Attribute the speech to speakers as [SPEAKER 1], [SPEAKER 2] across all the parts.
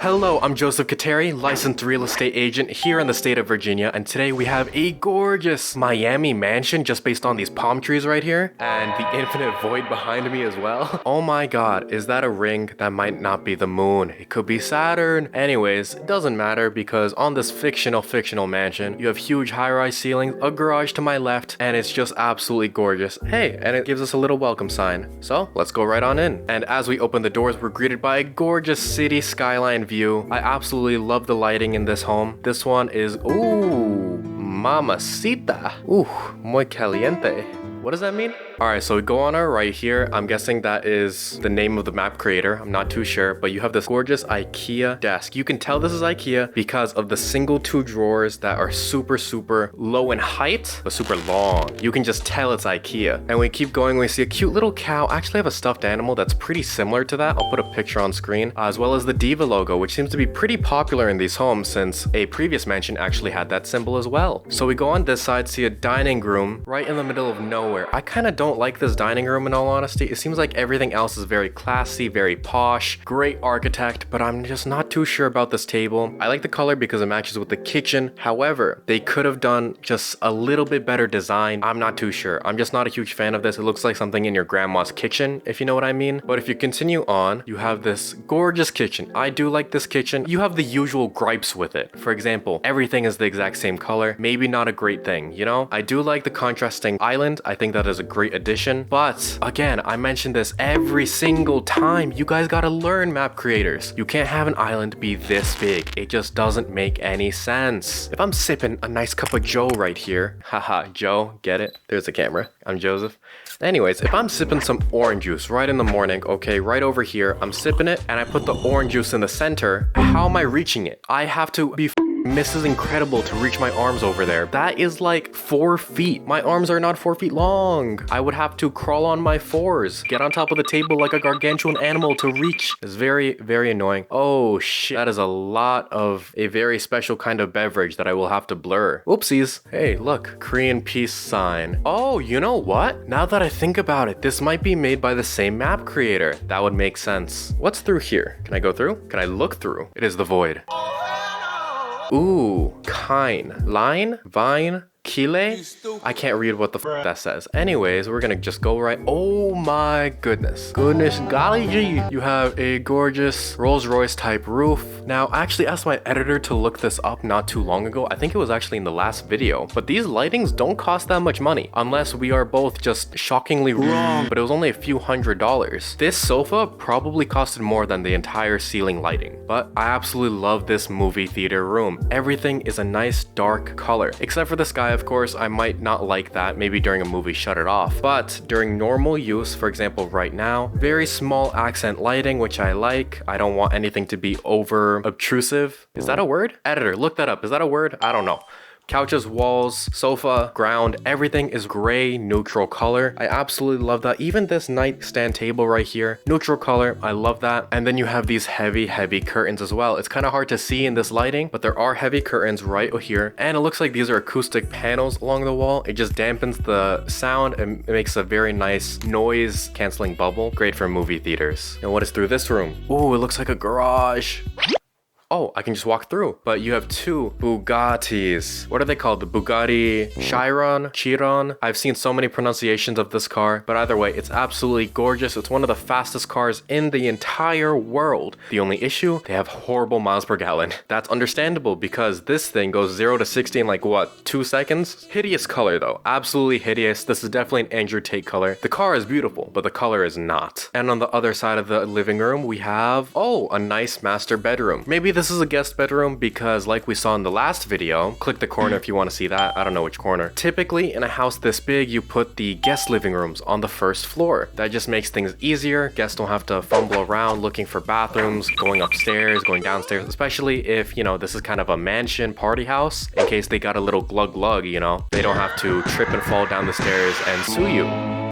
[SPEAKER 1] Hello, I'm Joseph Khateri, licensed real estate agent here in the state of Virginia, and today we have a gorgeous Miami mansion just based on these palm trees right here, and the infinite void behind me as well. Oh my god, is that a ring? That might not be the moon. It could be Saturn. Anyways, it doesn't matter because on this fictional mansion, you have huge high-rise ceilings, a garage to my left, and it's just absolutely gorgeous. Hey, and it gives us a little welcome sign. So, let's go right on in. And as we open the doors, we're greeted by a gorgeous city skyline view. I absolutely love the lighting in this home. This one is, ooh, mamacita. Ooh, muy caliente. What does that mean? Alright, so we go on our right here. I'm guessing that is the name of the map creator. I'm not too sure, but you have this gorgeous IKEA desk. You can tell this is IKEA because of the single two drawers that are super low in height, but super long. You can just tell it's IKEA. And we keep going, we see a cute little cow. I actually have a stuffed animal that's pretty similar to that. I'll put a picture on screen, as well as the Diva logo, which seems to be pretty popular in these homes since a previous mansion actually had that symbol as well. So we go on this side, see a dining room right in the middle of nowhere. I kind of don't like this dining room in all honesty. It seems like everything else is very classy, very posh, great architect, but I'm just not too sure about this table. I like the color because it matches with the kitchen. However, they could have done just a little bit better design. I'm not too sure. I'm just not a huge fan of this. It looks like something in your grandma's kitchen, if you know what I mean. But if you continue on, you have this gorgeous kitchen. I do like this kitchen. You have the usual gripes with it. For example, everything is the exact same color. Maybe not a great thing, you know? I do like the contrasting island. I think that is a great addition. But again, I mention this every single time. You guys gotta learn, map creators. You can't have an island be this big. It just doesn't make any sense. If I'm sipping a nice cup of Joe right here, haha, Joe, get it? There's the camera. I'm Joseph. Anyways, if I'm sipping some orange juice right in the morning, okay, right over here, I'm sipping it and I put the orange juice in the center, how am I reaching it? I have to be Mrs. Incredible to reach my arms over there. That is like 4 feet. My arms are not 4 feet long. I would have to crawl on my fours, get on top of the table like a gargantuan animal to reach. It's very annoying. Oh shit, that is a lot of a very special kind of beverage that I will have to blur. Oopsies. Hey, look, Korean peace sign. Oh, you know what? Now that I think about it, this might be made by the same map creator. That would make sense. What's through here? Can I go through? Can I look through? It is the void. Ooh, kine, line, vine, Kile? I can't read what the f that says. Anyways, we're gonna just go right. Oh my goodness. Goodness golly gee. You have a gorgeous Rolls Royce type roof. Now, I actually asked my editor to look this up not too long ago. I think it was actually in the last video. But these lightings don't cost that much money. Unless we are both just shockingly wrong. But it was only a few $100s. This sofa probably costed more than the entire ceiling lighting. But I absolutely love this movie theater room. Everything is a nice dark color. Except for the sky, of course. I might not like that. Maybe during a movie, shut it off. But during normal use, for example, right now, very small accent lighting, which I like. I don't want anything to be over obtrusive. Is that a word? Editor, look that up. Is that a word? I don't know. Couches, walls, sofa, ground, everything is gray, neutral color. I absolutely love that. Even this nightstand table right here, neutral color, I love that. And then you have these heavy curtains as well. It's kind of hard to see in this lighting, but there are heavy curtains right here. And it looks like these are acoustic panels along the wall. It just dampens the sound and it makes a very nice noise canceling bubble. Great for movie theaters. And what is through this room? Ooh, it looks like a garage. Oh, I can just walk through. But you have 2 Bugattis. What are they called? The Bugatti Chiron? I've seen so many pronunciations of this car, but either way, it's absolutely gorgeous. It's one of the fastest cars in the entire world. The only issue, they have horrible miles per gallon. That's understandable because this thing goes 0 to 60 in like, what, 2 seconds? Hideous color though, absolutely hideous. This is definitely an Andrew Tate color. The car is beautiful, but the color is not. And on the other side of the living room, we have, oh, a nice master bedroom. Maybe this is a guest bedroom because like we saw in the last video, click the corner if you want to see that. I don't know which corner. Typically in a house this big, you put the guest living rooms on the first floor. That just makes things easier. Guests don't have to fumble around looking for bathrooms, going upstairs, going downstairs, especially if, you know, this is kind of a mansion party house. In case they got a little glug, you know, they don't have to trip and fall down the stairs and sue you.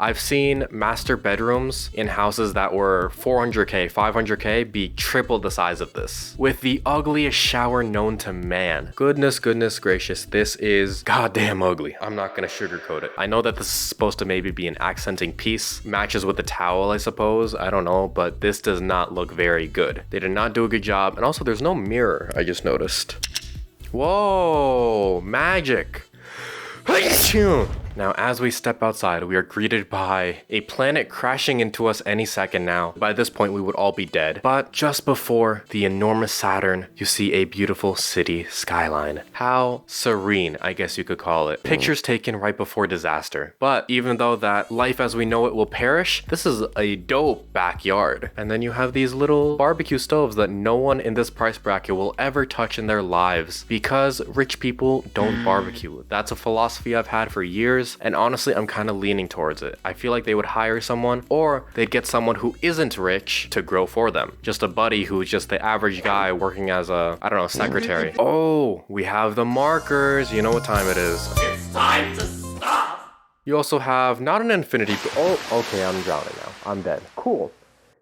[SPEAKER 1] I've seen master bedrooms in houses that were 400k, 500k be triple the size of this, with the ugliest shower known to man. Goodness gracious, this is goddamn ugly. I'm not gonna sugarcoat it. I know that this is supposed to maybe be an accenting piece, matches with the towel, I suppose. I don't know, but this does not look very good. They did not do a good job, and also there's no mirror, I just noticed. Whoa, magic. Now, as we step outside, we are greeted by a planet crashing into us any second now. By this point, we would all be dead. But just before the enormous Saturn, you see a beautiful city skyline. How serene, I guess you could call it. Pictures taken right before disaster. But even though that life as we know it will perish, this is a dope backyard. And then you have these little barbecue stoves that no one in this price bracket will ever touch in their lives because rich people don't barbecue. That's a philosophy I've had for years. And honestly, I'm kind of leaning towards it. I feel like they would hire someone, or they'd get someone who isn't rich to grow for them. Just a buddy who's just the average guy working as a, I don't know, secretary. Oh, we have the markers. You know what time it is.
[SPEAKER 2] It's time to stop!
[SPEAKER 1] You also have not an infinity pool. Oh, okay, I'm drowning now. I'm dead. Cool.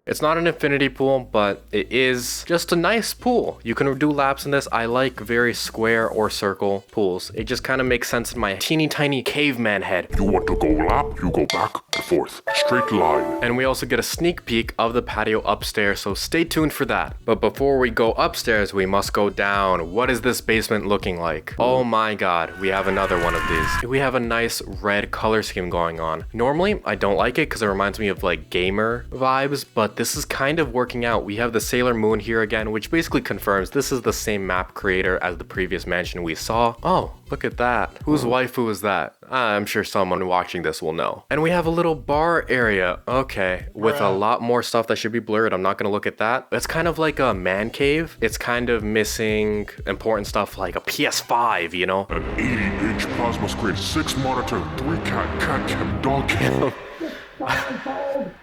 [SPEAKER 1] It's not an infinity pool, but it is just a nice pool. You can do laps in this. I like very square or circle pools. It just kind of makes sense in my teeny tiny caveman head.
[SPEAKER 3] You want to go lap, you go back and forth. Straight line.
[SPEAKER 1] And we also get a sneak peek of the patio upstairs, so stay tuned for that. But before we go upstairs, we must go down. What is this basement looking like? Oh my god, we have another one of these. We have a nice red color scheme going on. Normally, I don't like it because it reminds me of like gamer vibes, but this is kind of working out. We have the Sailor Moon here again, which basically confirms this is the same map creator as the previous mansion we saw. Oh, look at that. Whose waifu is that? I'm sure someone watching this will know. And we have a little bar area. Okay, with a lot more stuff that should be blurred. I'm not gonna look at that. It's kind of like a man cave. It's kind of missing important stuff like a PS5, you know?
[SPEAKER 3] An 80-inch plasma screen, 6 monitor, 3 cat cam, dog cam.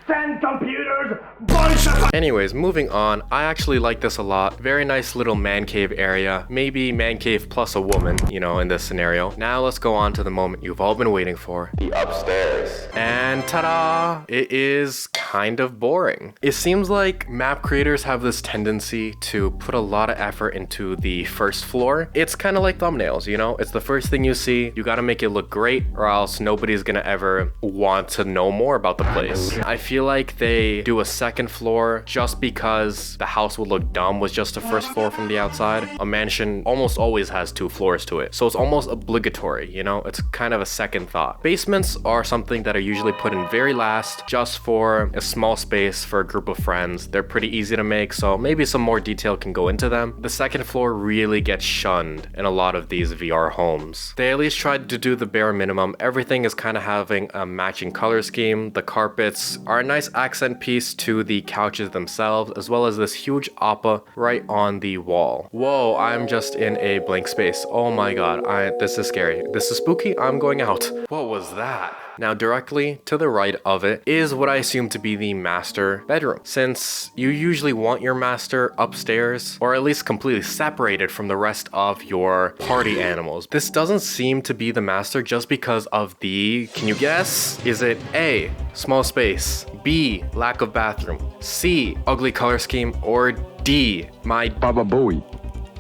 [SPEAKER 2] Send computers, bunch of...
[SPEAKER 1] Anyways, moving on. I actually like this a lot. Very nice little man cave area. Maybe man cave plus a woman, you know, in this scenario. Now let's go on to the moment you've all been waiting for. The upstairs. And ta-da! It is kind of boring. It seems like map creators have this tendency to put a lot of effort into the first floor. It's kind of like thumbnails, you know? It's the first thing you see. You gotta make it look great or else nobody's gonna ever want to know more about the place. I feel like they do a second floor just because the house would look dumb with just a first floor from the outside. A mansion almost always has 2 floors to it, so it's almost obligatory, you know? It's kind of a second thought. Basements are something that are usually put in very last just for a small space for a group of friends. They're pretty easy to make, so maybe some more detail can go into them. The second floor really gets shunned in a lot of these VR homes. They at least tried to do the bare minimum. Everything is kind of having a matching color scheme. The carpets are a nice accent piece to the couches themselves, as well as this huge appa right on the wall. Whoa, I'm just in a blank space. Oh my god, this is scary. This is spooky. I'm going out. What was that? Now, directly to the right of it is what I assume to be the master bedroom. Since you usually want your master upstairs, or at least completely separated from the rest of your party animals. This doesn't seem to be the master just because of the, can you guess? Is it A, small space, B, lack of bathroom, C, ugly color scheme, or D, my Baba Booey?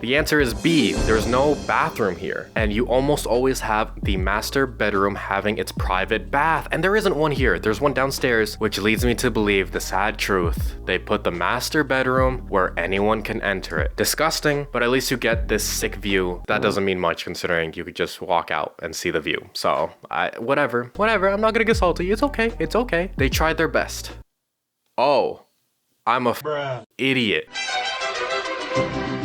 [SPEAKER 1] The answer is B, there's no bathroom here. And you almost always have the master bedroom having its private bath. And there isn't one here, there's one downstairs, which leads me to believe the sad truth. They put the master bedroom where anyone can enter it. Disgusting, but at least you get this sick view. That doesn't mean much considering you could just walk out and see the view. So, whatever, I'm not gonna get salty, it's okay. They tried their best. Oh, I'm a idiot.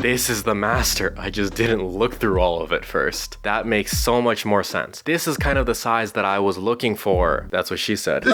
[SPEAKER 1] This is the master. I just didn't look through all of it first. That makes so much more sense. This is kind of the size that I was looking for. That's what she said.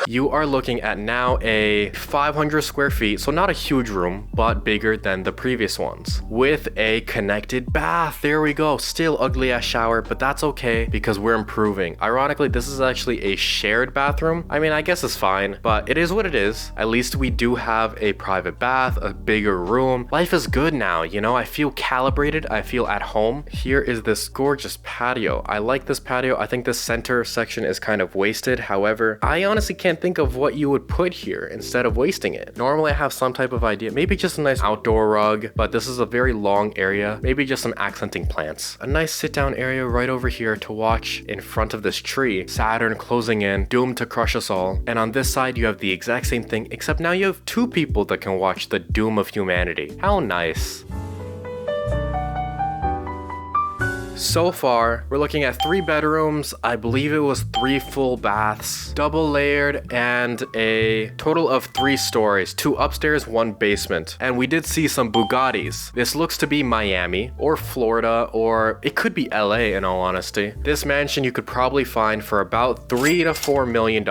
[SPEAKER 1] You are looking at now a 500 square feet, so not a huge room, but bigger than the previous ones, with a connected bath. There we go. Still ugly ass shower, but that's okay because we're improving. Ironically, this is actually a shared bathroom. I mean, I guess it's fine, but it is what it is. At least we do have a private bath, a bigger room. Life is good now, you know, I feel calibrated, I feel at home. Here is this gorgeous patio. I like this patio. I think this center section is kind of wasted. However, I honestly can't think of what you would put here instead of wasting it. Normally I have some type of idea, maybe just a nice outdoor rug, but this is a very long area. Maybe just some accenting plants. A nice sit down area right over here to watch in front of this tree. Saturn closing in, doomed to crush us all. And on this side you have the exact same thing, except now you have two people that can watch the doom of humanity. How nice. So far, we're looking at 3 bedrooms, I believe it was 3 full baths, double layered, and a total of 3 stories, 2 upstairs, 1 basement. And we did see some Bugattis. This looks to be Miami, or Florida, or it could be LA in all honesty. This mansion you could probably find for about $3 to $4 million.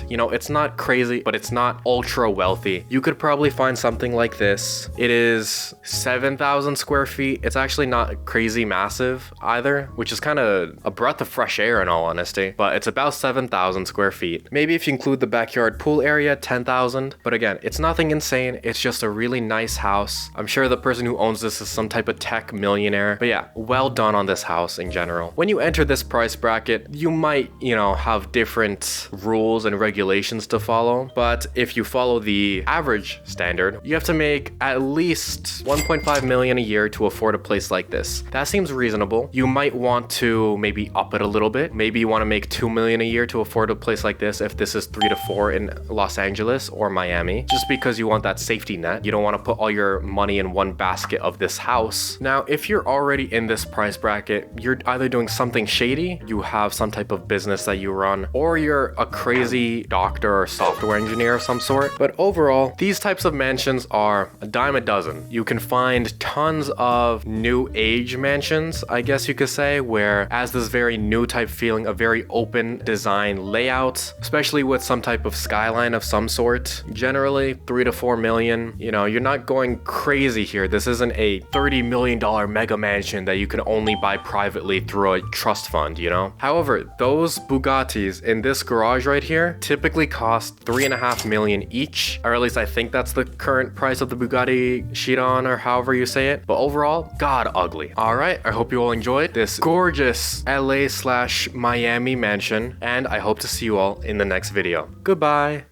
[SPEAKER 1] You know, it's not crazy, but it's not ultra wealthy. You could probably find something like this. It is 7,000 square feet. It's actually not crazy massive either, which is kind of a breath of fresh air in all honesty, but it's about 7,000 square feet. Maybe if you include the backyard pool area, 10,000, but again, it's nothing insane. It's just a really nice house. I'm sure the person who owns this is some type of tech millionaire, but yeah, well done on this house in general. When you enter this price bracket, you might, you know, have different rules and regulations to follow, but if you follow the average standard, you have to make at least 1.5 million a year to afford a place like this. That seems reasonable. You might want to maybe up it a little bit. Maybe you want to make 2 million a year to afford a place like this if this is 3 to 4 in Los Angeles or Miami, just because you want that safety net. You don't want to put all your money in one basket of this house. Now, if you're already in this price bracket, you're either doing something shady, you have some type of business that you run, or you're a crazy doctor or software engineer of some sort. But overall, these types of mansions are a dime a dozen. You can find tons of new age mansions, I guess you could say, where has this very new type feeling, a very open design layout, especially with some type of skyline of some sort. Generally 3 to 4 million. You know, you're not going crazy here. This isn't a $30 million mega mansion that you can only buy privately through a trust fund, you know? However, those Bugattis in this garage right here typically cost 3.5 million each, or at least I think that's the current price of the Bugatti Chiron, or however you say it. But overall, god ugly. All right, I hope you all enjoyed this gorgeous LA/Miami mansion, and I hope to see you all in the next video. Goodbye.